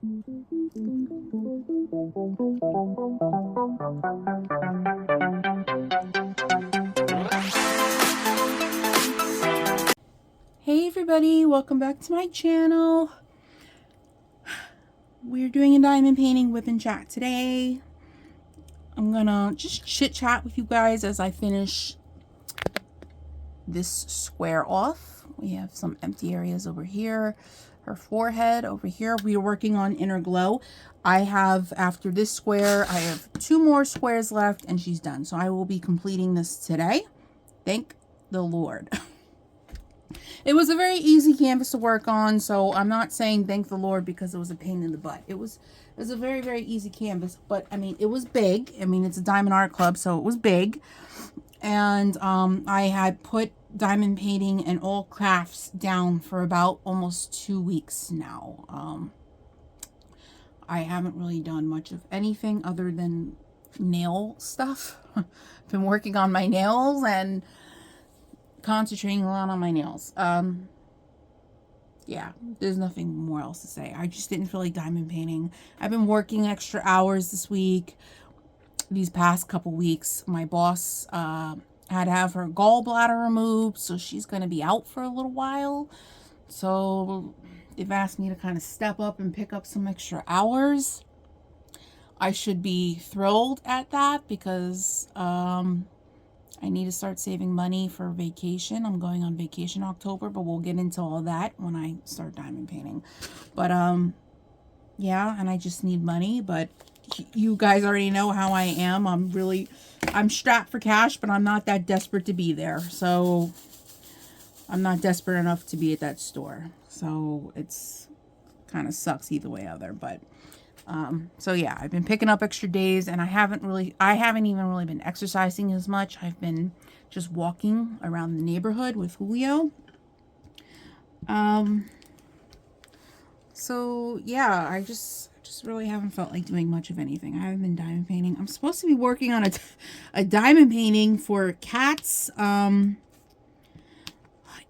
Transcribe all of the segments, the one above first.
Hey everybody, welcome back to my channel. We're doing a diamond painting whip and chat today. I'm gonna just chit chat with you guys as I finish this square off. We have some empty areas over here, her forehead over here. We are working on inner glow. I have, after this square, I have 2 more squares left and she's done. So I will be completing this today. Thank the Lord. It was a very easy canvas to work on, so I'm not saying thank the Lord because it was a pain in the butt. It was a very, very easy canvas, but I mean, it was big. I mean, it's a Diamond Art Club, so it was big. And I had put diamond painting and all crafts down for about almost 2 weeks now. I haven't really done much of anything other than nail stuff. I've been working on my nails and concentrating a lot on my nails. Yeah, there's nothing more else to say. I just didn't feel like diamond painting. I've been working extra hours this week. These past couple weeks, my boss had to have her gallbladder removed, so she's going to be out for a little while. So they've asked me to kind of step up and pick up some extra hours. I should be thrilled at that because I need to start saving money for vacation. I'm going on vacation October, but we'll get into all that when I start diamond painting. But yeah, and I just need money, but you guys already know how I am. I'm strapped for cash, but I'm not that desperate to be there. So I'm not desperate enough to be at that store. So it's kind of sucks either way other, but so yeah, I've been picking up extra days and I haven't even really been exercising as much. I've been just walking around the neighborhood with Julio. So yeah, I just really haven't felt like doing much of anything. I haven't been diamond painting. I'm supposed to be working on a diamond painting for Kat's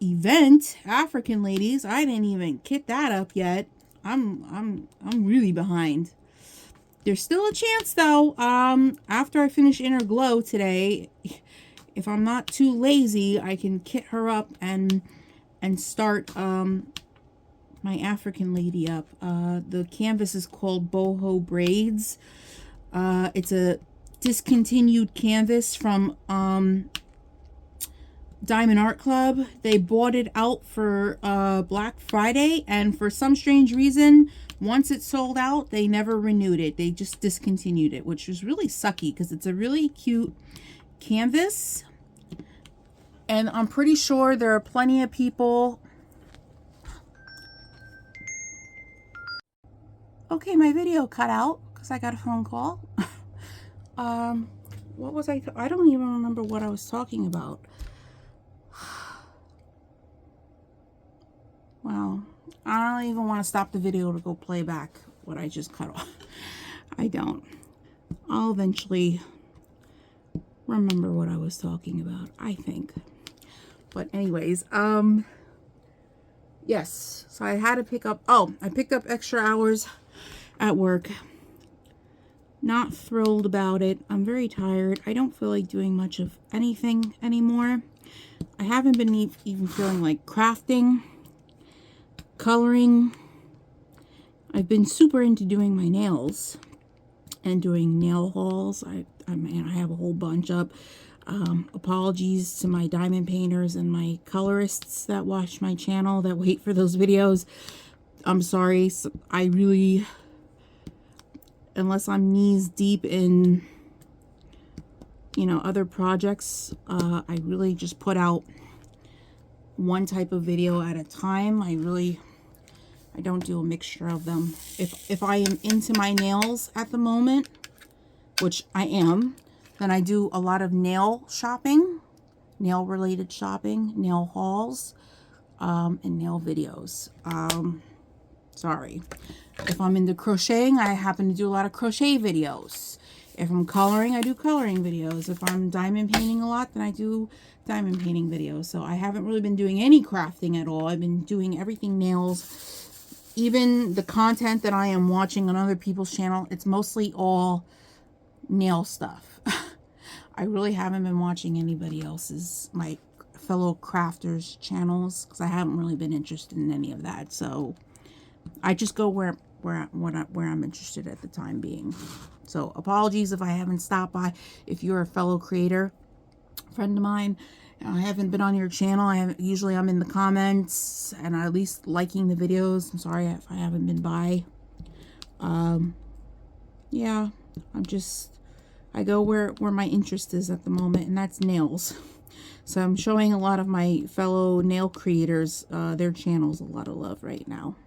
event, African ladies. I didn't even kit that up yet. I'm really behind. There's still a chance though. After I finish Inner Glow today, if I'm not too lazy, I can kit her up and start my African lady up. The canvas is called Boho Braids. It's a discontinued canvas from Diamond Art Club. They bought it out for Black Friday, and for some strange reason, once it sold out, they never renewed it. They just discontinued it, which was really sucky because it's a really cute canvas. And I'm pretty sure there are plenty of people. Okay, my video cut out because I got a phone call. What was I don't even remember what I was talking about. Wow, I don't even want to stop the video to go play back what I just cut off. I don't. I'll eventually remember what I was talking about, I think. But anyways, yes, so I had to pick up, I picked up extra hours at work. Not thrilled about it. I'm very tired. I don't feel like doing much of anything anymore. I haven't been even feeling like crafting, coloring. I've been super into doing my nails and doing nail hauls. I have a whole bunch up. Apologies to my diamond painters and my colorists that watch my channel that wait for those videos. I'm sorry. I really, unless I'm knees deep in, you know, other projects, I really just put out one type of video at a time. I don't do a mixture of them. If I am into my nails at the moment, which I am, then I do a lot of nail shopping, nail related shopping, nail hauls, and nail videos. Sorry. If I'm into crocheting, I happen to do a lot of crochet videos. If I'm coloring, I do coloring videos. If I'm diamond painting a lot, then I do diamond painting videos. So I haven't really been doing any crafting at all. I've been doing everything nails. even the content that I am watching on other people's channel, it's mostly all nail stuff. I really haven't been watching anybody else's, my fellow crafters channels, because I haven't really been interested in any of that. So I just go where I'm interested at the time being. So apologies if I haven't stopped by. If you're a fellow creator, friend of mine, I haven't been on your channel. Usually I'm in the comments and at least liking the videos. I'm sorry if I haven't been by. Yeah, I go where my interest is at the moment, and that's nails. So I'm showing a lot of my fellow nail creators, their channels, a lot of love right now.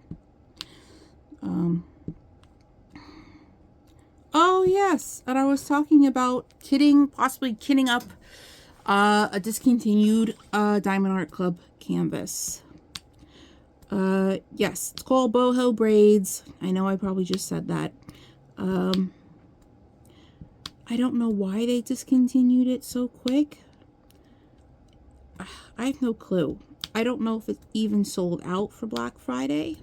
Oh yes, and I was talking about possibly kitting up a discontinued Diamond Art Club canvas. Yes, it's called Boho Braids. I know I probably just said that. I don't know why they discontinued it so quick. I have no clue. I don't know if it even sold out for Black Friday.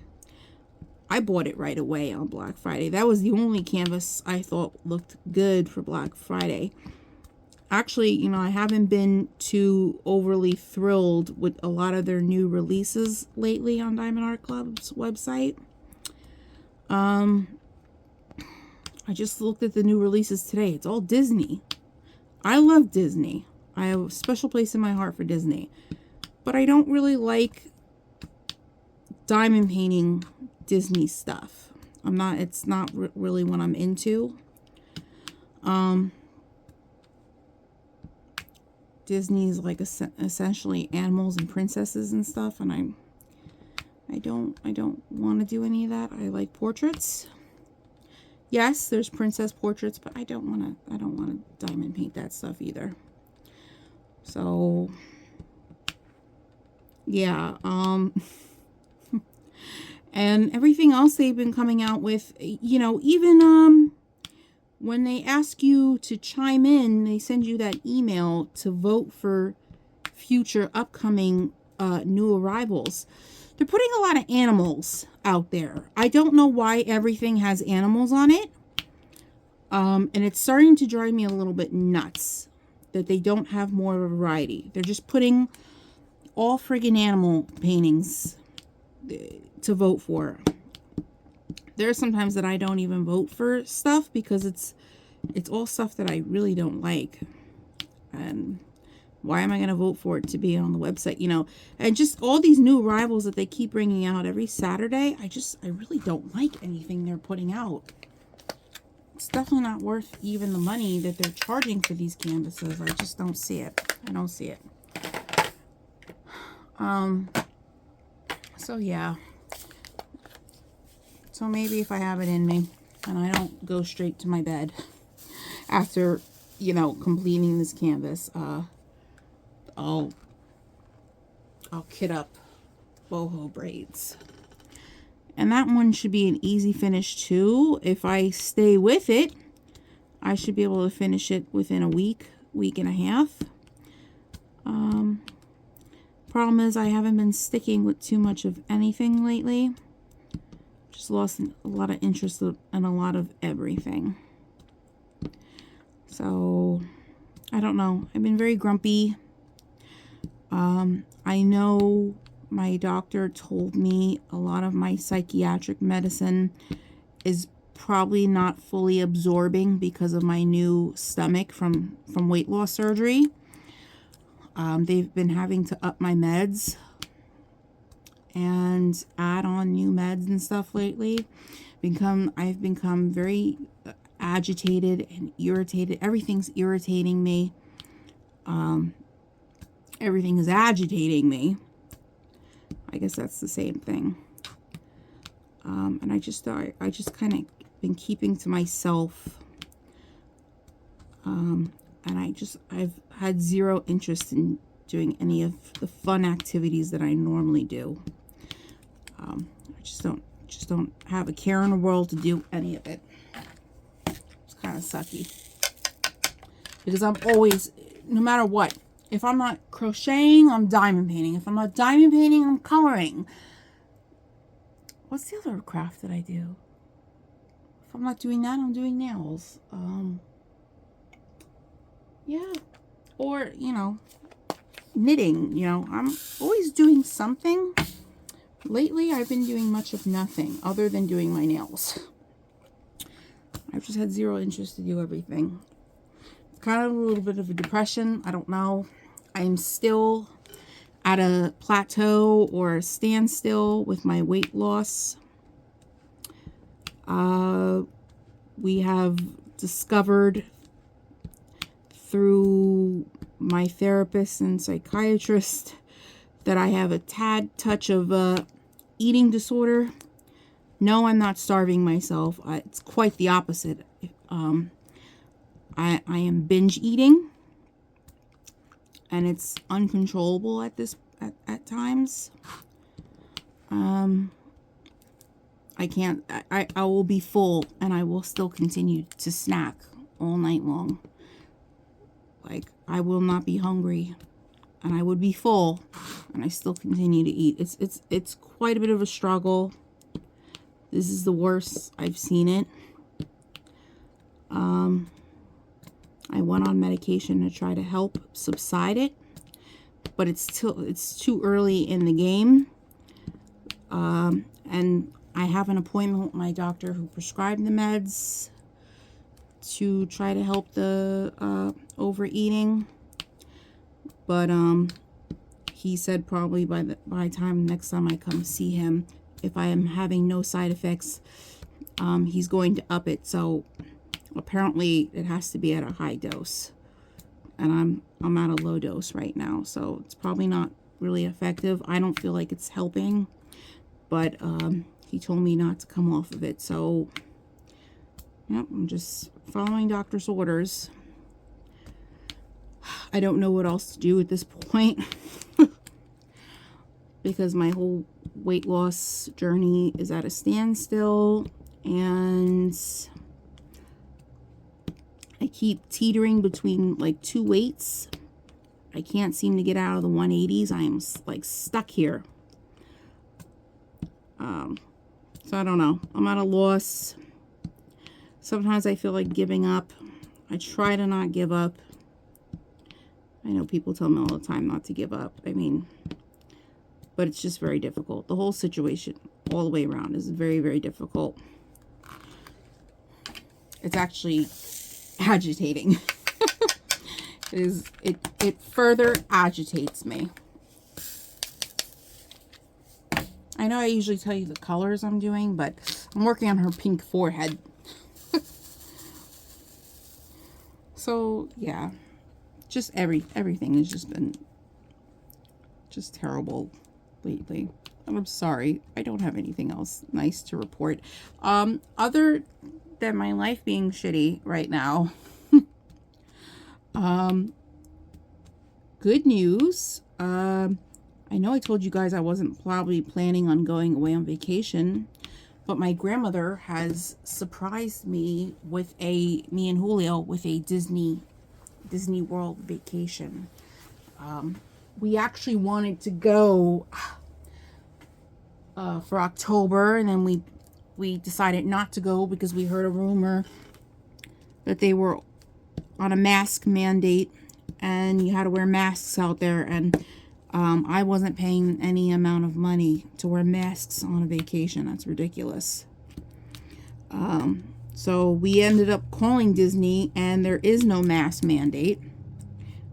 I bought it right away on Black Friday. That was the only canvas I thought looked good for Black Friday. Actually, you know, I haven't been too overly thrilled with a lot of their new releases lately on Diamond Art Club's website. I just looked at the new releases today. It's all Disney. I love Disney. I have a special place in my heart for Disney. But I don't really like diamond painting Disney stuff. It's not really what I'm into. Disney's like essentially animals and princesses and stuff, and I don't want to do any of that. I like portraits. Yes, there's princess portraits, but I don't want to diamond paint that stuff either. So yeah, and everything else they've been coming out with, you know, even when they ask you to chime in, they send you that email to vote for future upcoming new arrivals. They're putting a lot of animals out there. I don't know why everything has animals on it. And it's starting to drive me a little bit nuts that they don't have more of a variety. They're just putting all friggin' animal paintings to vote for. There are sometimes that I don't even vote for stuff because it's all stuff that I really don't like. And why am I going to vote for it to be on the website, you know? And just all these new arrivals that they keep bringing out every Saturday, I really don't like anything they're putting out. It's definitely not worth even the money that they're charging for these canvases. I just don't see it. I don't see it. So yeah. So maybe if I have it in me and I don't go straight to my bed after, you know, completing this canvas, I'll kit up boho braids. And that one should be an easy finish too. If I stay with it, I should be able to finish it within a week and a half. Problem is I haven't been sticking with too much of anything lately. Just lost a lot of interest in a lot of everything. So, I don't know. I've been very grumpy. I know my doctor told me a lot of my psychiatric medicine is probably not fully absorbing because of my new stomach from weight loss surgery. They've been having to up my meds and add on new meds and stuff lately. I've become very agitated and irritated. Everything's irritating me. Everything is agitating me. I guess that's the same thing. And I just kind of been keeping to myself. And I've had zero interest in doing any of the fun activities that I normally do. I just don't have a care in the world to do any of it. It's kind of sucky. Because I'm always, no matter what, if I'm not crocheting, I'm diamond painting. If I'm not diamond painting, I'm coloring. what's the other craft that I do? If I'm not doing that, I'm doing nails. Yeah. Or, you know, knitting. You know, I'm always doing something. Lately, I've been doing much of nothing other than doing my nails. I've just had zero interest to do everything. It's kind of a little bit of a depression. I don't know. I'm still at a plateau or a standstill with my weight loss. We have discovered through my therapist and psychiatrist that I have a tad touch of eating disorder. No, I'm not starving myself. It's quite the opposite. I am binge eating, and it's uncontrollable at times. I can't. I will be full, and I will still continue to snack all night long. Like, I will not be hungry, and I would be full, and I still continue to eat. It's quite a bit of a struggle. This is the worst I've seen it. I went on medication to try to help subside it, but it's too early in the game. And I have an appointment with my doctor who prescribed the meds to try to help the overeating. But he said probably by the time next time I come see him, if I am having no side effects, he's going to up it. So apparently it has to be at a high dose, and I'm at a low dose right now, so it's probably not really effective. I don't feel like it's helping, but he told me not to come off of it. So yep, I'm just following doctor's orders. I don't know what else to do at this point because my whole weight loss journey is at a standstill, and I keep teetering between like two weights. I can't seem to get out of the 180s. I am like stuck here. So I don't know. I'm at a loss. Sometimes I feel like giving up. I try to not give up. I know people tell me all the time not to give up. I mean, but it's just very difficult. The whole situation all the way around is very, very difficult. It's actually agitating. It further agitates me. I know I usually tell you the colors I'm doing, but I'm working on her pink forehead. So yeah, just everything has just been just terrible lately. And I'm sorry, I don't have anything else nice to report. Other than my life being shitty right now. Good news. I know I told you guys I wasn't probably planning on going away on vacation, but my grandmother has surprised me with me and Julio with a Disney World vacation. We actually wanted to go for October, and then we decided not to go because we heard a rumor that they were on a mask mandate and you had to wear masks out there, and I wasn't paying any amount of money to wear masks on a vacation. That's ridiculous. So we ended up calling Disney, and there is no mask mandate.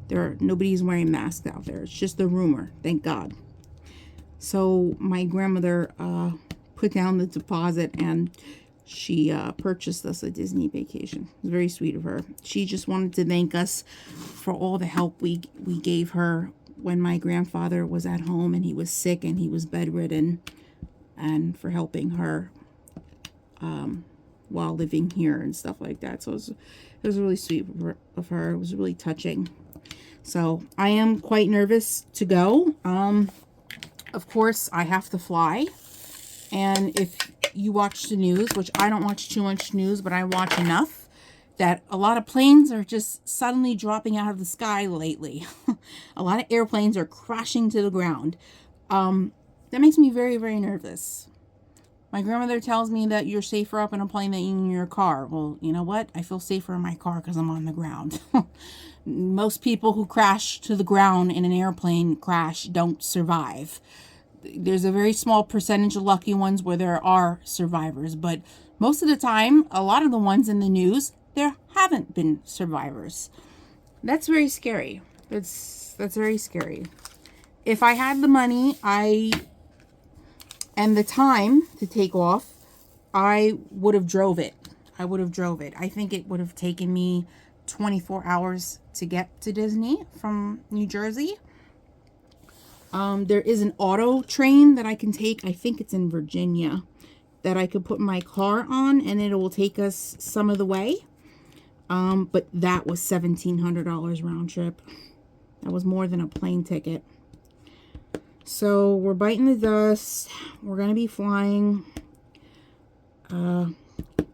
Nobody's wearing masks out there. It's just a rumor, thank God. So my grandmother put down the deposit, and she purchased us a Disney vacation. It was very sweet of her. She just wanted to thank us for all the help we gave her when my grandfather was at home and he was sick and he was bedridden, and for helping her while living here and stuff like that. So it was really sweet of her. It was really touching. So I am quite nervous to go. Of course, I have to fly. And if you watch the news, which I don't watch too much news, but I watch enough, that a lot of planes are just suddenly dropping out of the sky lately. A lot of airplanes are crashing to the ground. That makes me very, very nervous. My grandmother tells me that you're safer up in a plane than in your car. Well, you know what? I feel safer in my car because I'm on the ground. Most people who crash to the ground in an airplane crash don't survive. There's a very small percentage of lucky ones where there are survivors, but most of the time, a lot of the ones in the news, there haven't been survivors. That's very scary. That's very scary. If I had the money, and the time to take off, I would have drove it. I would have drove it. I think it would have taken me 24 hours to get to Disney from New Jersey. There is an auto train that I can take. I think it's in Virginia, that I could put my car on and it will take us some of the way. But that was $1,700 round trip. That was more than a plane ticket. So we're biting the dust. We're going to be flying. I'm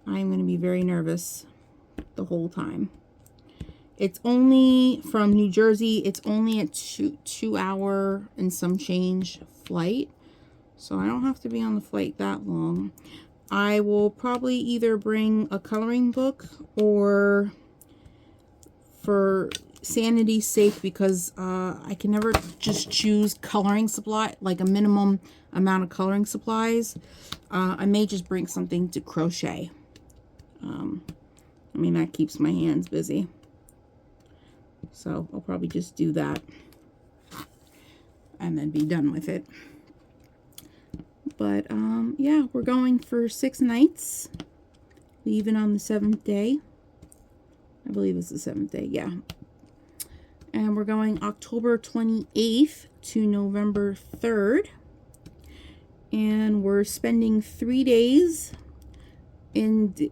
going to be very nervous the whole time. It's only from New Jersey. It's only a two hour and some change flight. So I don't have to be on the flight that long. I will probably either bring a coloring book, or for sanity's sake, because I can never just choose coloring supply, like a minimum amount of coloring supplies. I may just bring something to crochet. I mean, that keeps my hands busy. So I'll probably just do that and then be done with it. But yeah, we're going for 6 nights, leaving on the 7th day. I believe it's the 7th day, yeah. And we're going October 28th to November 3rd. And we're spending 3 days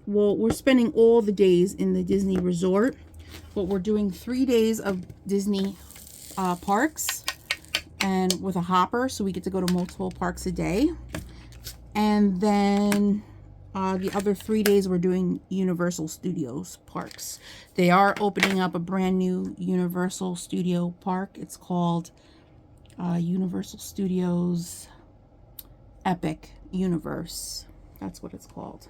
we're spending all the days in the Disney resort, but we're doing 3 days of Disney parks, and with a hopper, so we get to go to multiple parks a day. And then the other 3 days we're doing Universal Studios parks. They are opening up a brand new Universal Studio park. It's called Universal Studios Epic Universe. That's what it's called.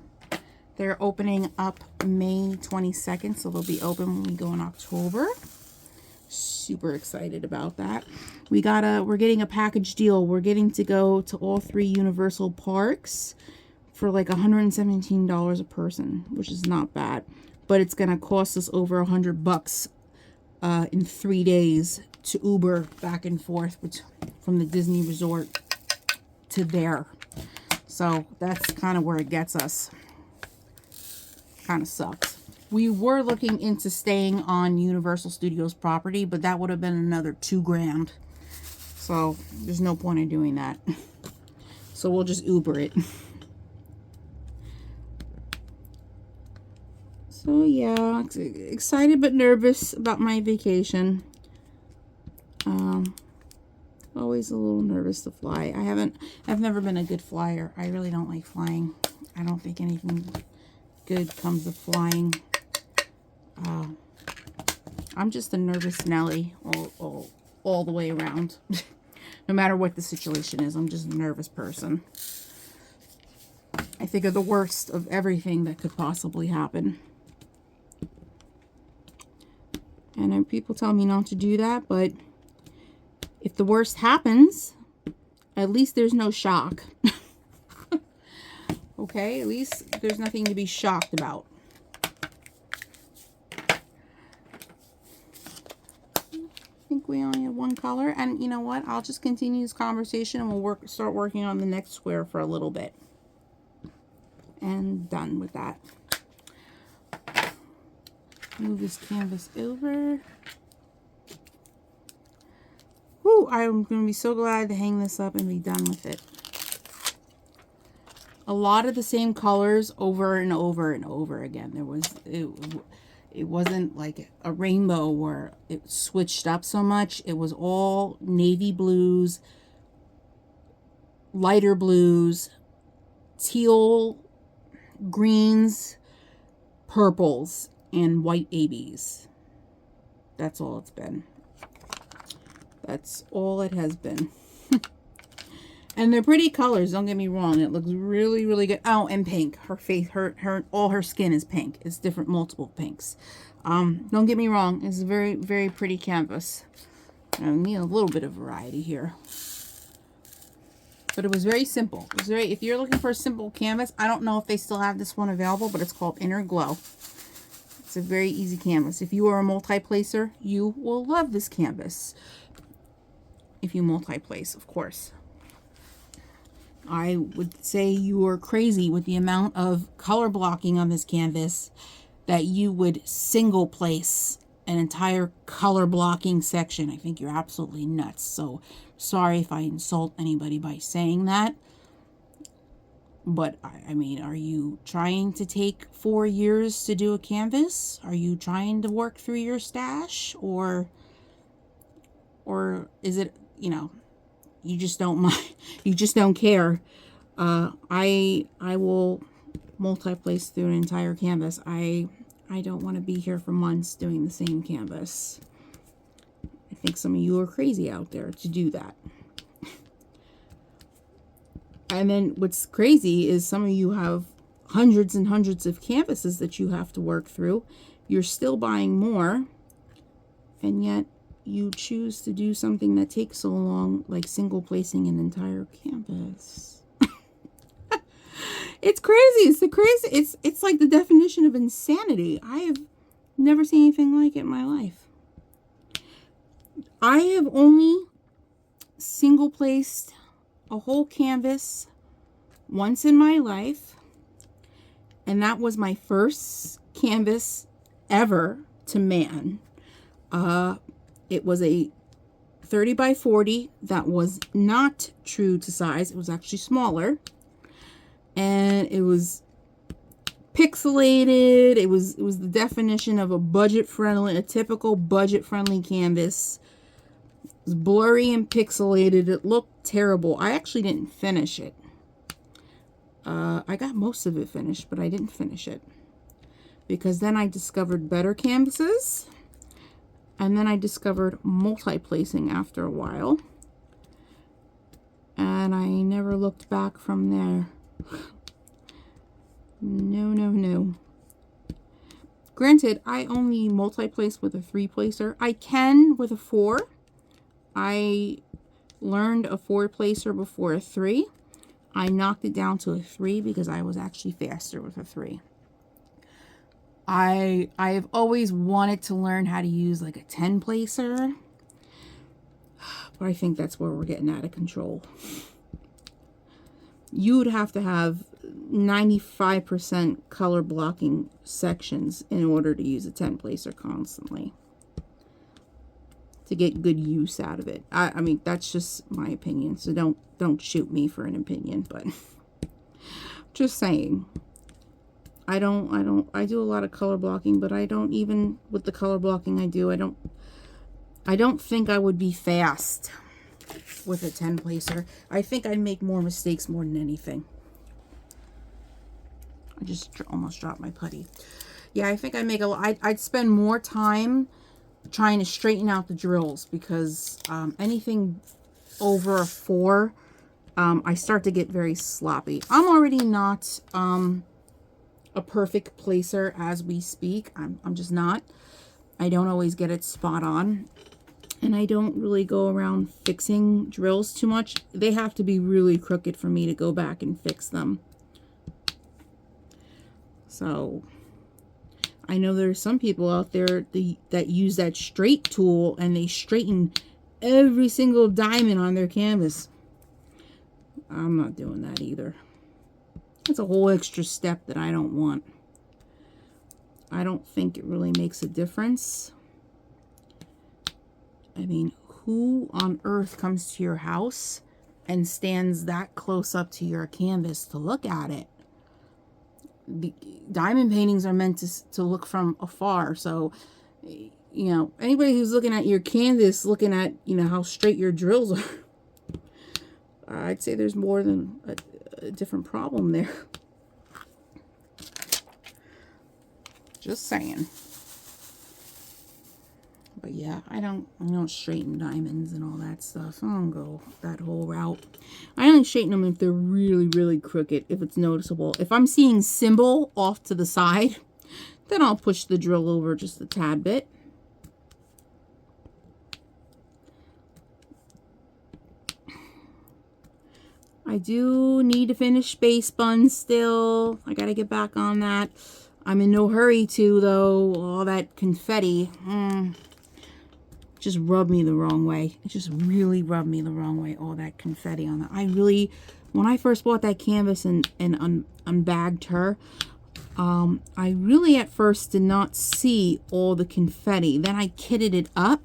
They're opening up May 22nd, so they'll be open when we go in October. Super excited about that. We're getting a package deal. We're getting to go to all 3 Universal parks for like $117 a person, which is not bad. But it's gonna cost us over $100 in 3 days to Uber back and forth from the Disney resort to there. So that's kind of where it gets us. Kind of sucks. We were looking into staying on Universal Studios property, but that would have been another $2,000. So there's no point in doing that. So we'll just Uber it. So yeah, excited but nervous about my vacation. Always a little nervous to fly. I've never been a good flyer. I really don't like flying. I don't think anything good comes of flying. I'm just a nervous Nelly all the way around. No matter what the situation is, I'm just a nervous person. I think of the worst of everything that could possibly happen. And people tell me not to do that, but if the worst happens, at least there's no shock. Okay, at least there's nothing to be shocked about. I think we only have one color, and you know what? I'll just continue this conversation and we'll start working on the next square for a little bit. And done with that. Move this canvas over. Whew, I'm going to be so glad to hang this up and be done with it. A lot of the same colors over and over and over again. It wasn't like a rainbow where it switched up so much. It was all navy blues, lighter blues, teal, greens, purples, and white ABs. That's all it's been. That's all it has been. And they're pretty colors, don't get me wrong. It looks really, really good. Oh, and pink. Her face, all her skin is pink. It's different, multiple pinks. Don't get me wrong. It's a very, very pretty canvas. I need a little bit of variety here. But it was very simple. It was very, if you're looking for a simple canvas, I don't know if they still have this one available, but it's called Inner Glow. It's a very easy canvas. If you are a multi-placer, you will love this canvas. If you multi-place, of course. I would say you are crazy with the amount of color blocking on this canvas that you would single place an entire color blocking section. I think you're absolutely nuts. So sorry if I insult anybody by saying that. But I mean, are you trying to take 4 years to do a canvas? Are you trying to work through your stash? Or is it, you know, you just don't mind, you just don't care? I will multi-place through an entire canvas. I don't want to be here for months doing the same canvas. I think some of you are crazy out there to do that. And then what's crazy is some of you have hundreds and hundreds of canvases that you have to work through. You're still buying more, and yet you choose to do something that takes so long, like single placing an entire canvas. It's crazy. It's like the definition of insanity. I have never seen anything like it in my life. I have only single placed a whole canvas once in my life, and that was my first canvas ever to man. It was a 30 by 40 that was not true to size. It was actually smaller, and it was pixelated. It was the definition of a typical budget friendly canvas. It was blurry and pixelated. It looked terrible. I actually didn't finish it. I got most of it finished, but I didn't finish it because then I discovered better canvases. And then I discovered multi-placing after a while. And I never looked back from there. No. Granted, I only multi-place with a 3-placer. I can with a 4. I learned a 4-placer before a 3. I knocked it down to a 3 because I was actually faster with a 3. I have always wanted to learn how to use like a 10-placer, but I think that's where we're getting out of control. You would have to have 95% color blocking sections in order to use a 10-placer constantly to get good use out of it. I mean, that's just my opinion, so don't shoot me for an opinion, but just saying. I do a lot of color blocking, but I don't, even with the color blocking I do, I don't think I would be fast with a 10-placer. I think I'd make more mistakes more than anything. I just almost dropped my putty. Yeah, I think I'd spend more time trying to straighten out the drills, because anything over a 4, I start to get very sloppy. I'm already not a perfect placer as we speak. I'm just not. I don't always get it spot on, and I don't really go around fixing drills too much. They have to be really crooked for me to go back and fix them. So I know there's some people out there that use that straight tool and they straighten every single diamond on their canvas. I'm not doing that either. That's a whole extra step that I don't want. I don't think it really makes a difference. I mean, who on earth comes to your house and stands that close up to your canvas to look at it? Diamond paintings are meant to look from afar. So, you know, anybody who's looking at your canvas, looking at, you know, how straight your drills are, I'd say there's more than a different problem there. Just saying. But yeah, I don't straighten diamonds and all that stuff. I don't go that whole route. I only straighten them if they're really, really crooked, if it's noticeable. If I'm seeing symbol off to the side, then I'll push the drill over just a tad bit. I do need to finish space buns still. I gotta get back on that. I'm in no hurry to, though. All that confetti just rubbed me the wrong way. It just really rubbed me the wrong way, all that confetti on that. I really, when I first bought that canvas and unbagged her, I really at first did not see all the confetti. Then I kitted it up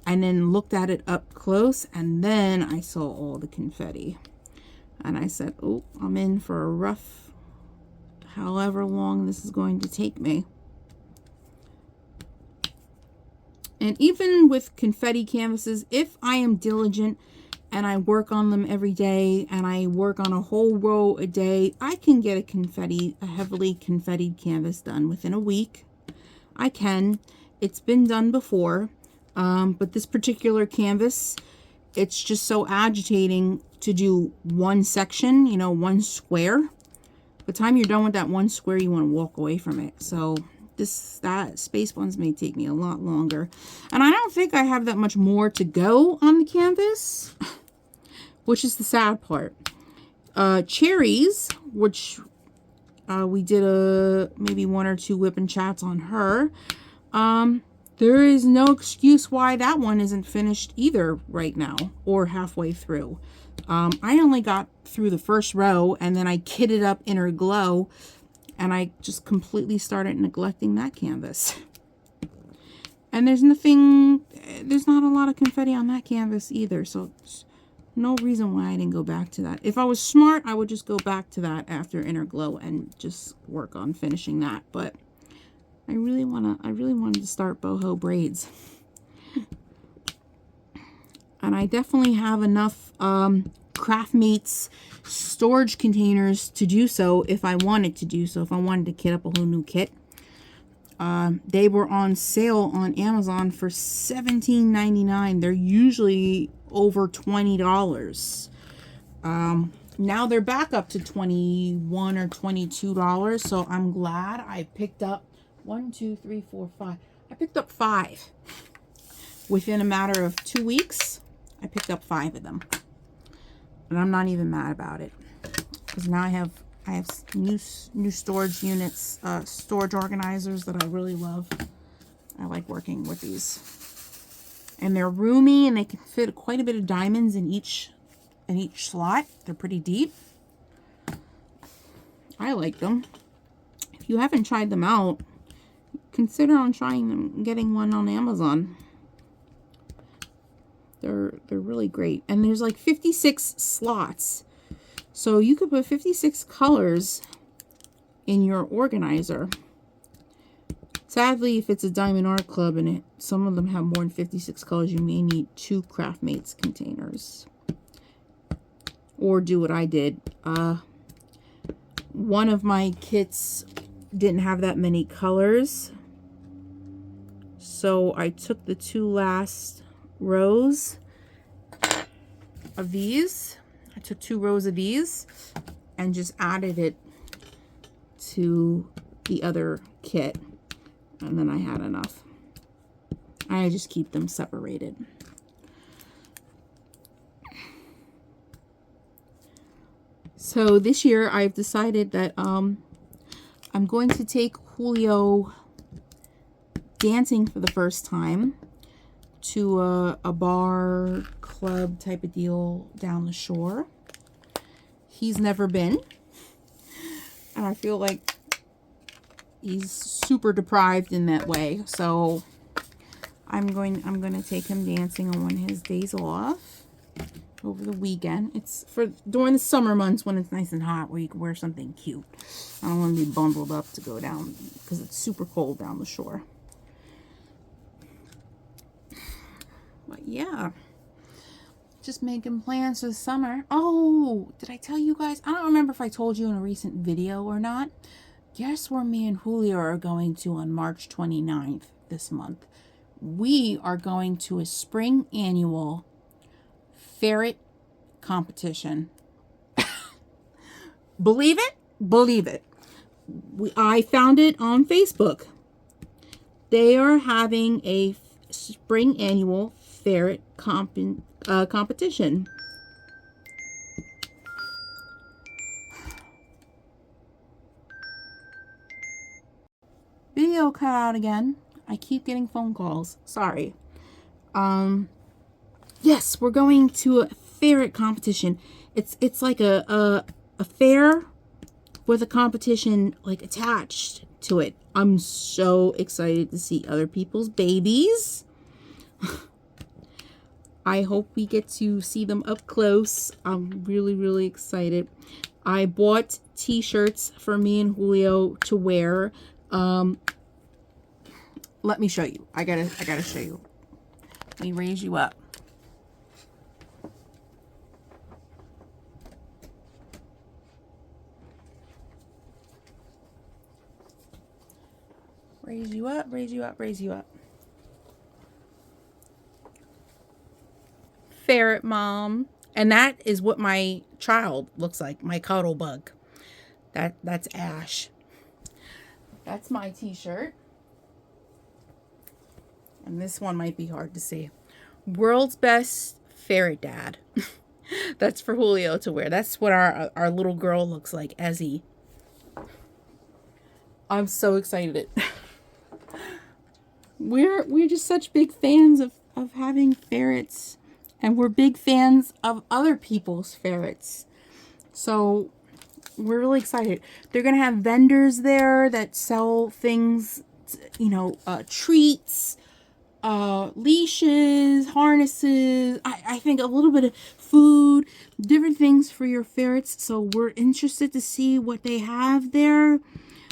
and then looked at it up close, and then I saw all the confetti. And I said, oh, I'm in for a rough, however long this is going to take me. And even with confetti canvases, if I am diligent and I work on them every day and I work on a whole row a day, I can get a heavily confettied canvas done within a week. I can. It's been done before. But this particular canvas, it's just so agitating to do one section, you know, one square. By the time you're done with that one square, you want to walk away from it. So that space buns may take me a lot longer. And I don't think I have that much more to go on the canvas, which is the sad part. Cherries, which we did maybe 1 or 2 whip and chats on her. There is no excuse why that one isn't finished either right now or halfway through. I only got through the first row, and then I kitted up Inner Glow, and I just completely started neglecting that canvas. And there's not a lot of confetti on that canvas either, so no reason why I didn't go back to that. If I was smart, I would just go back to that after Inner Glow and just work on finishing that. But I really wanted to start boho braids. And I definitely have enough Craftmates storage containers to do so if I wanted to do so, if I wanted to kit up a whole new kit. They were on sale on Amazon for $17.99. They're usually over $20. Now they're back up to $21 or $22, so I'm glad I picked up 1, 2, 3, 4, 5. I picked up 5 within a matter of 2 weeks. I picked up 5 of them, and I'm not even mad about it because now I have new storage units, storage organizers that I really love. I like working with these, and they're roomy, and they can fit quite a bit of diamonds in each slot. They're pretty deep. I like them. If you haven't tried them out, consider on trying them, getting one on Amazon. They're really great. And there's like 56 slots. So you could put 56 colors in your organizer. Sadly, if it's a Diamond Art Club and some of them have more than 56 colors, you may need 2 Craftmates containers. Or do what I did. One of my kits didn't have that many colors. So I took the 2 last rows of these. I took 2 rows of these and just added it to the other kit, and then I had enough. I just keep them separated. So this year I've decided that I'm going to take Julio dancing for the first time to a bar club type of deal down the shore. He's never been, and I feel like he's super deprived in that way. So I'm going to take him dancing on one of his days off over the weekend. It's for during the summer months when it's nice and hot, where you can wear something cute. I don't want to be bundled up to go down because it's super cold down the shore. But yeah, just making plans for the summer. Oh, did I tell you guys? I don't remember if I told you in a recent video or not. Guess where me and Julio are going to on March 29th this month? we are going to a spring annual ferret competition. Believe it? Believe it. I found it on Facebook. They are having a spring annual ferret competition. Video cut out again. I keep getting phone calls. Sorry. Yes, we're going to a ferret competition. It's like a fair with a competition like attached to it. I'm so excited to see other people's babies. I hope we get to see them up close. I'm really, really excited. I bought t-shirts for me and Julio to wear. Let me show you. I gotta show you. Let me raise you up. Raise you up, raise you up, raise you up. Ferret mom. And that is what my child looks like, my cuddle bug. That's Ash. That's my t-shirt. And this one might be hard to see. World's Best Ferret Dad. That's for Julio to wear. That's what our little girl looks like, Ezzy. I'm so excited. We're just such big fans of having ferrets. And we're big fans of other people's ferrets. So we're really excited. They're going to have vendors there that sell things, you know, treats, leashes, harnesses, I think a little bit of food, different things for your ferrets. So we're interested to see what they have there.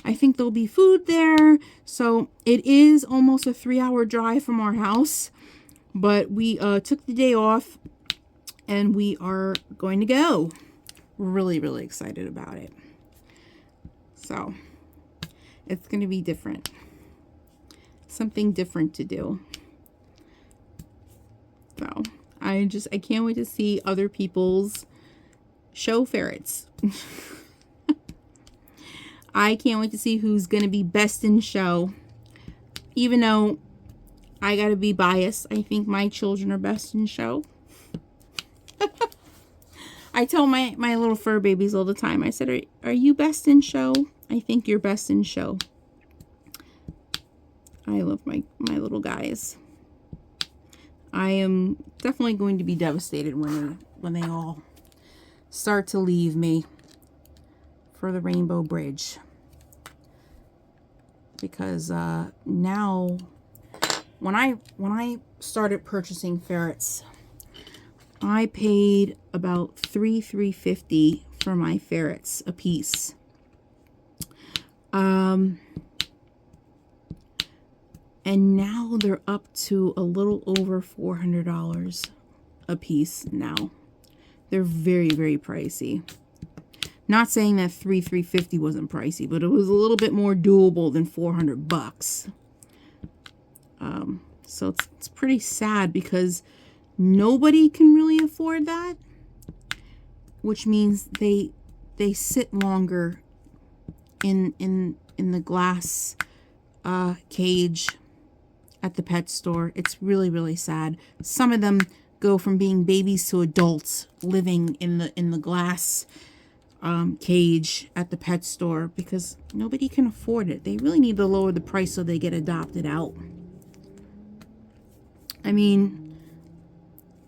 I think there'll be food there. So it is almost a 3-hour drive from our house, but we took the day off and we are going to go. We're really, really excited about it. So it's going to be different. Something different to do. So I can't wait to see other people's show ferrets. I can't wait to see who's going to be best in show. Even though I got to be biased, I think my children are best in show. I tell my little fur babies all the time. I said, are you best in show? I think you're best in show. I love my little guys. I am definitely going to be devastated when they all start to leave me for the Rainbow Bridge. Because now, when I started purchasing ferrets, I paid about $3.50 for my ferrets a piece. And now they're up to a little over $400 a piece now. They're very, very pricey. Not saying that $3.50 wasn't pricey, but it was a little bit more doable than $400. So it's pretty sad because nobody can really afford that, which means they sit longer in the glass cage at the pet store. It's really, really sad. Some of them go from being babies to adults living in the glass cage at the pet store because nobody can afford it. They really need to lower the price so they get adopted out. I mean,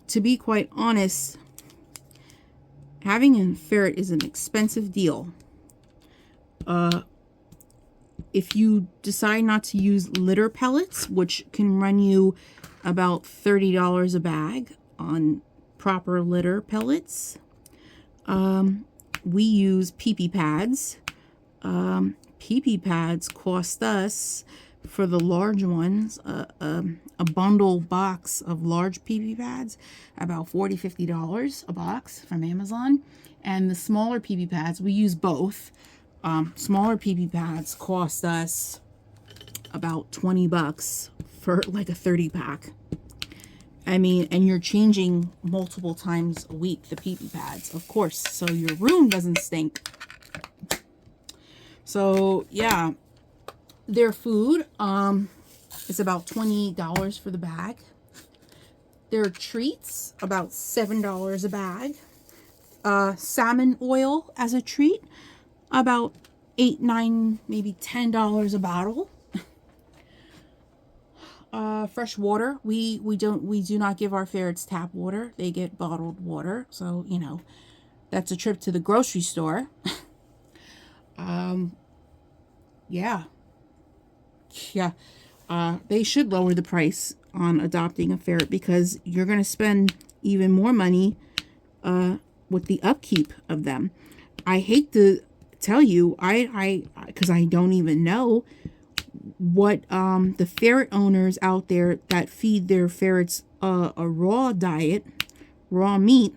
to be quite honest, having a ferret is an expensive deal. If you decide not to use litter pellets, which can run you about $30 a bag on proper litter pellets, we use pee-pee pads. Pee-pee pads cost us, for the large ones, a bundle box of large pee-pee pads, about $40-50 a box from Amazon. And the smaller pee-pee pads, we use both. Smaller pee-pee pads cost us about $20 for like a 30 pack. I mean, and you're changing multiple times a week the pee-pee pads, of course, so your room doesn't stink. So yeah, their food is about $20 for the bag. Their treats about $7 a bag. Salmon oil as a treat about $8, $9, maybe $10 a bottle. Fresh water, we do not give our ferrets tap water. They get bottled water, so you know that's a trip to the grocery store. Yeah, they should lower the price on adopting a ferret, because you're going to spend even more money with the upkeep of them. I hate to tell you, because I don't even know what the ferret owners out there that feed their ferrets a raw diet, raw meat,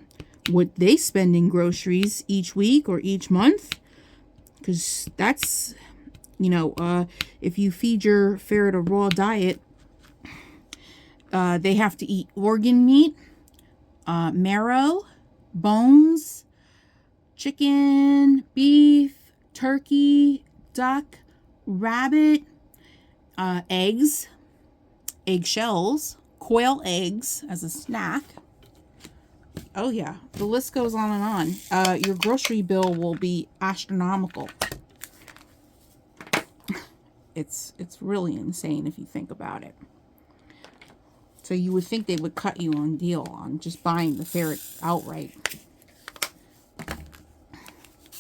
what they spend in groceries each week or each month, because that's, you know, if you feed your ferret a raw diet, they have to eat organ meat, marrow, bones, chicken, beef, turkey, duck, rabbit, eggs, eggshells, quail eggs as a snack. Oh yeah, the list goes on and on. Your grocery bill will be astronomical. It's really insane if you think about it. So you would think they would cut you on deal on just buying the ferret outright.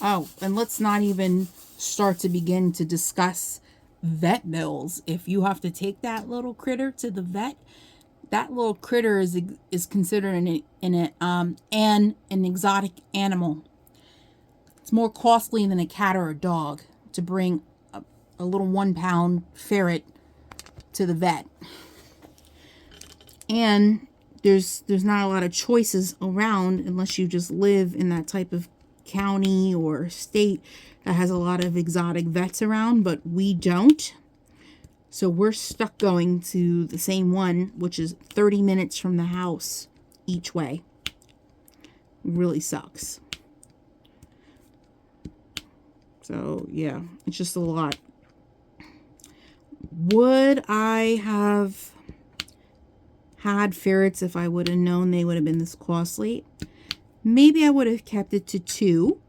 Oh, and let's not even start to begin to discuss vet bills. If you have to take that little critter to the vet, that little critter is considered an exotic animal. It's more costly than a cat or a dog to bring a little 1-pound ferret to the vet. And there's not a lot of choices around unless you just live in that type of county or state that has a lot of exotic vets around, but we don't. So we're stuck going to the same one, which is 30 minutes from the house each way. Really sucks. So yeah, it's just a lot. Would I have had ferrets if I would have known they would have been this costly? Maybe I would have kept it to 2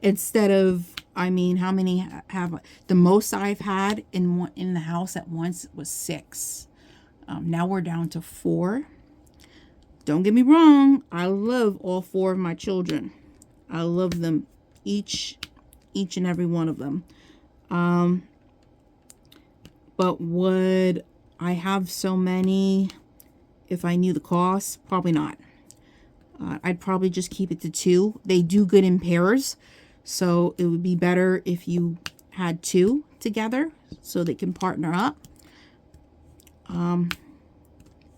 instead of, I mean, how many have, the most I've had in the house at once was 6. Now we're down to 4. Don't get me wrong, I love all 4 of my children. I love them, each and every one of them. But would I have so many if I knew the cost? Probably not. I'd probably just keep it to 2. They do good in pairs, so it would be better if you had 2 together so they can partner up.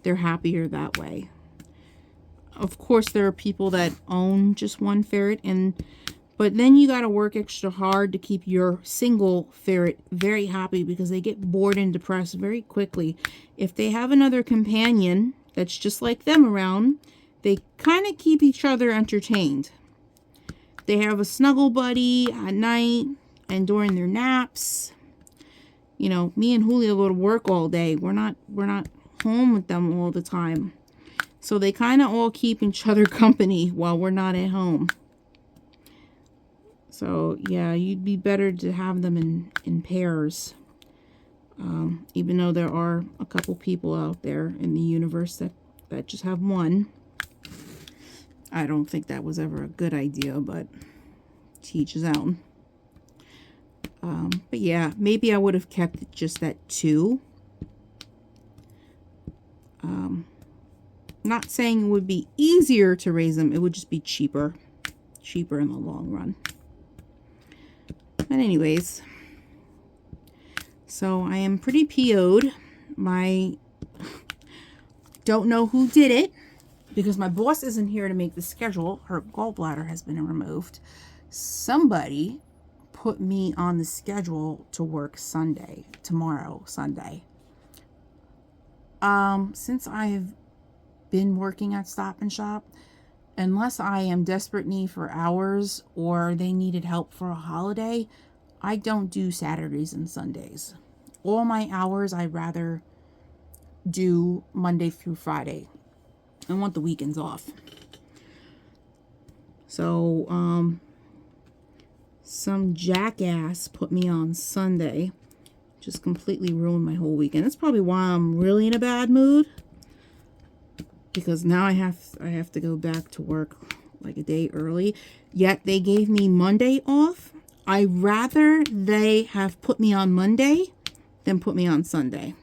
They're happier that way. Of course, there are people that own just one ferret, but then you got to work extra hard to keep your single ferret very happy, because they get bored and depressed very quickly. If they have another companion that's just like them around, they kind of keep each other entertained. They have a snuggle buddy at night and during their naps. You know, me and Julio go to work all day. We're not home with them all the time. So they kind of all keep each other company while we're not at home. So yeah, you'd be better to have them in pairs. Even though there are a couple people out there in the universe that just have one. I don't think that was ever a good idea, but to each his own. But yeah, maybe I would have kept it just at 2. Not saying it would be easier to raise them. It would just be cheaper in the long run. But anyways, so I am pretty PO'd. Don't know who did it, because my boss isn't here to make the schedule. Her gallbladder has been removed. Somebody put me on the schedule to work tomorrow, Sunday. Since I've been working at Stop and Shop, unless I am desperate need for hours or they needed help for a holiday, I don't do Saturdays and Sundays. All my hours I rather do Monday through Friday. I want the weekends off. So, some jackass put me on Sunday. Just completely ruined my whole weekend. That's probably why I'm really in a bad mood. Because now I have to go back to work like a day early. Yet they gave me Monday off. I'd rather they have put me on Monday than put me on Sunday.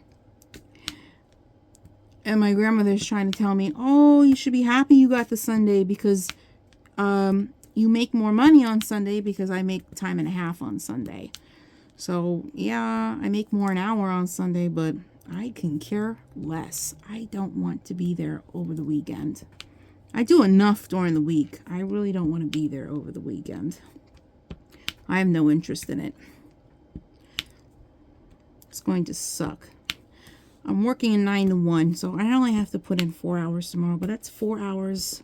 And my grandmother's trying to tell me, oh, you should be happy you got the Sunday because you make more money on Sunday because I make time and a half on Sunday. So, yeah, I make more an hour on Sunday, but I can care less. I don't want to be there over the weekend. I do enough during the week. I really don't want to be there over the weekend. I have no interest in it. It's going to suck. I'm working a 9 to 1, so I only have to put in 4 hours tomorrow, but that's 4 hours.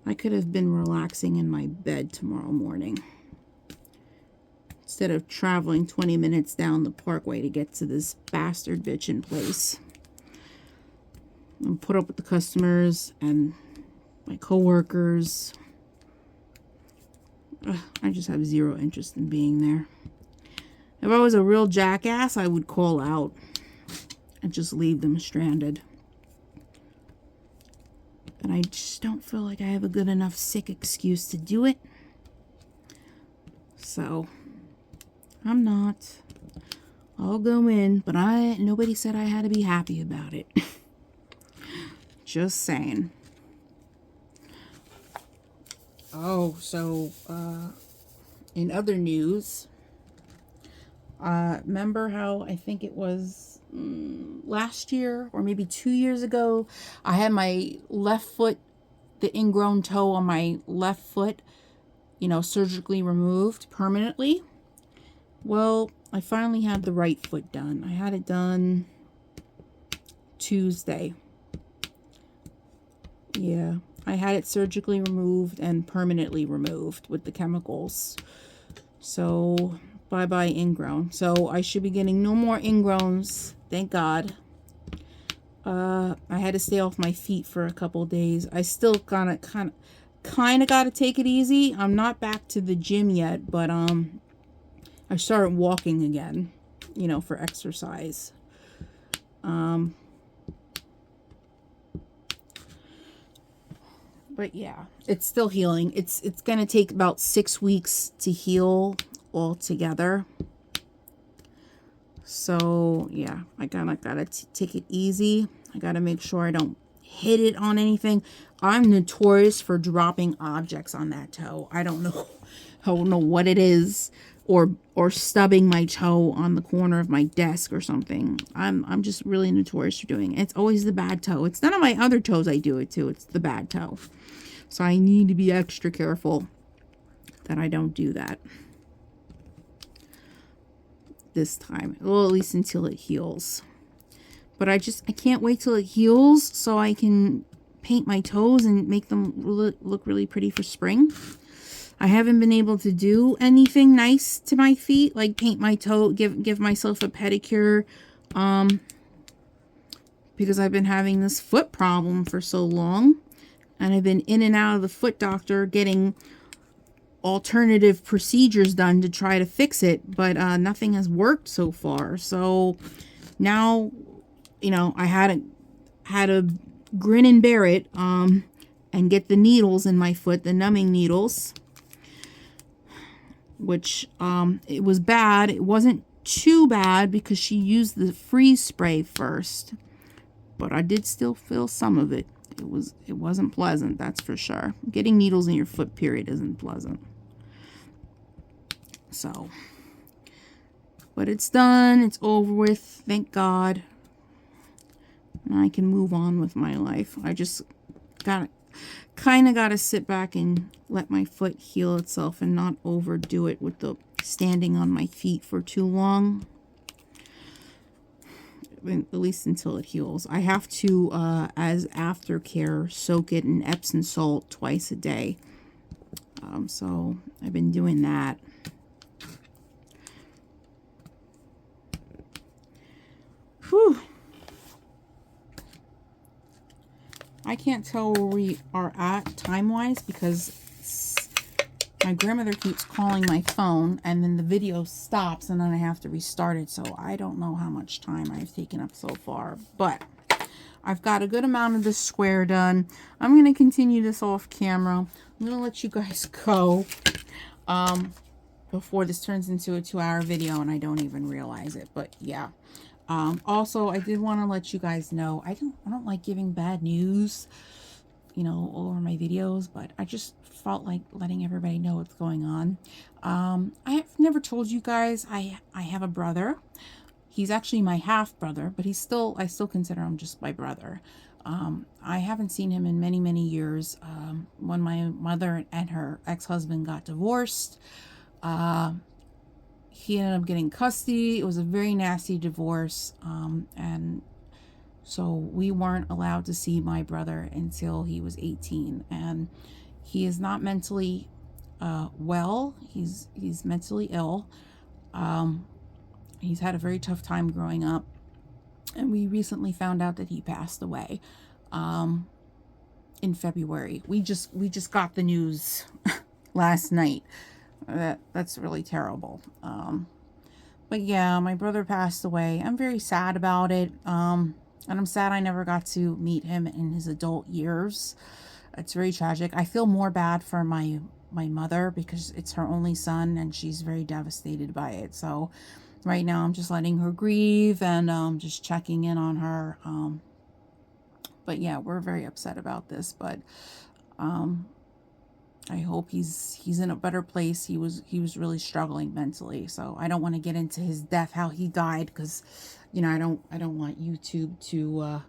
I could have been relaxing in my bed tomorrow morning instead of traveling 20 minutes down the parkway to get to this bastard bitchin' place. And put up with the customers and my coworkers. I just have zero interest in being there. If I was a real jackass, I would call out and just leave them stranded. And I just don't feel like I have a good enough sick excuse to do it. So, I'm not. I'll go in, but nobody said I had to be happy about it. Just saying. Oh, so, in other news, remember how I think it was last year or maybe 2 years ago, I had my left foot, the ingrown toe on my left foot, surgically removed permanently. Well, I finally had the right foot done. I had it done Tuesday. Yeah, I had it surgically removed and permanently removed with the chemicals. So, bye-bye ingrown. So, I should be getting no more ingrowns. Thank God. I had to stay off my feet for a couple of days. I still kind of got to take it easy. I'm not back to the gym yet, but I started walking again, for exercise. But yeah, it's still healing. It's going to take about 6 weeks to heal altogether. So, yeah, I gotta take it easy. I gotta make sure I don't hit it on anything. I'm notorious for dropping objects on that toe. I don't know what it is, or stubbing my toe on the corner of my desk or something. I'm just really notorious for doing it. It's always the bad toe. It's none of my other toes I do it to. It's the bad toe. So I need to be extra careful that I don't do that this time. Well, at least until it heals. But I can't wait till it heals so I can paint my toes and make them look really pretty for spring. I haven't been able to do anything nice to my feet, like paint my toe, give myself a pedicure, because I've been having this foot problem for so long, and I've been in and out of the foot doctor getting alternative procedures done to try to fix it, but nothing has worked so far. So now, I had to grin and bear it, and get the needles in my foot, the numbing needles, which it was bad. It wasn't too bad because she used the freeze spray first, but I did still feel some of it. It wasn't pleasant, that's for sure. Getting needles in your foot, period, isn't pleasant. So, but it's done. It's over with. Thank God. And I can move on with my life. I just gotta sit back and let my foot heal itself and not overdo it with the standing on my feet for too long. at least until it heals. I have to, as aftercare, soak it in Epsom salt twice a day. So I've been doing that. Whew. I can't tell where we are at time-wise because my grandmother keeps calling my phone and then the video stops and then I have to restart it. So I don't know how much time I've taken up so far, but I've got a good amount of this square done. I'm going to continue this off camera. I'm going to let you guys go before this turns into a 2-hour video and I don't even realize it. But yeah. Also, I did want to let you guys know, I don't like giving bad news, you know, over my videos, but I just felt like letting everybody know what's going on. I've never told you guys, I have a brother. He's actually my half brother, but I still consider him just my brother. I haven't seen him in many, many years. When my mother and her ex-husband got divorced, he ended up getting custody. It was a very nasty divorce. And so we weren't allowed to see my brother until he was 18. And he is not mentally well. He's mentally ill. He's had a very tough time growing up. And we recently found out that he passed away in February. We just got the news last night. That's really terrible. But yeah, my brother passed away. I'm very sad about it. And I'm sad I never got to meet him in his adult years. It's very tragic. I feel more bad for my mother because it's her only son and she's very devastated by it. So right now I'm just letting her grieve and just checking in on her. But yeah, we're very upset about this, but I hope he's in a better place. He was really struggling mentally. So I don't want to get into his death, how he died, because you know, I don't want YouTube to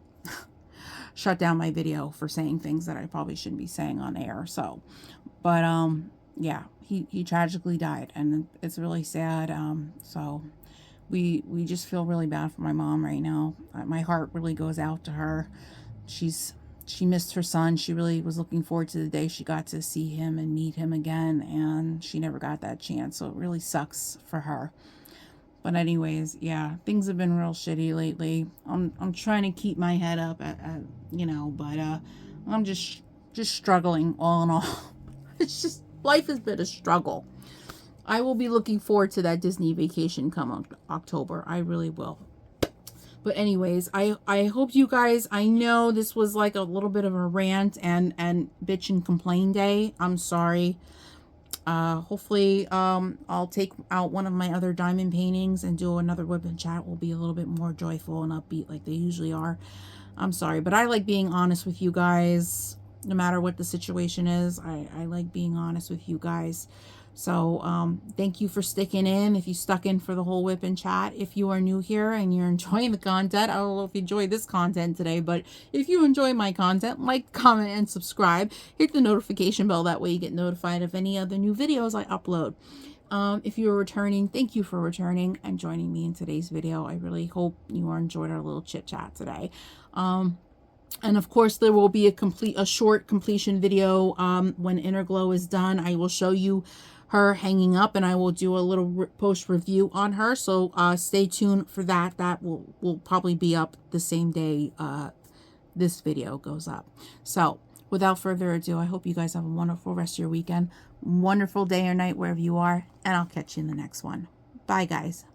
shut down my video for saying things that I probably shouldn't be saying on air. So, but yeah, he tragically died and it's really sad. So we just feel really bad for my mom right now. My heart really goes out to her. She missed her son. She really was looking forward to the day she got to see him and meet him again, and she never got that chance. So it really sucks for her. But anyways, yeah, things have been real shitty lately. I'm trying to keep my head up, you know, but I'm just struggling all in all. It's just, life has been a struggle. I will be looking forward to that Disney vacation come October. I really will. But anyways, I hope you guys, I know this was like a little bit of a rant and bitch and complain day. I'm sorry. Hopefully, I'll take out one of my other diamond paintings and do another whip and chat. Will be a little bit more joyful and upbeat like they usually are. I'm sorry, but I like being honest with you guys. No matter what the situation is, I like being honest with you guys. So thank you for sticking in. If you stuck in for the whole whip and chat, if you are new here and you're enjoying the content, I don't know if you enjoy this content today, but if you enjoy my content, like, comment, and subscribe. Hit the notification bell. That way you get notified of any other new videos I upload. If you're returning, thank you for returning and joining me in today's video. I really hope you enjoyed our little chit chat today. And of course, there will be a short completion video when Inner Glow is done. I will show you her hanging up and I will do a little post review on her. So stay tuned for that. That will probably be up the same day this video goes up. So without further ado, I hope you guys have a wonderful rest of your weekend. Wonderful day or night wherever you are. And I'll catch you in the next one. Bye, guys.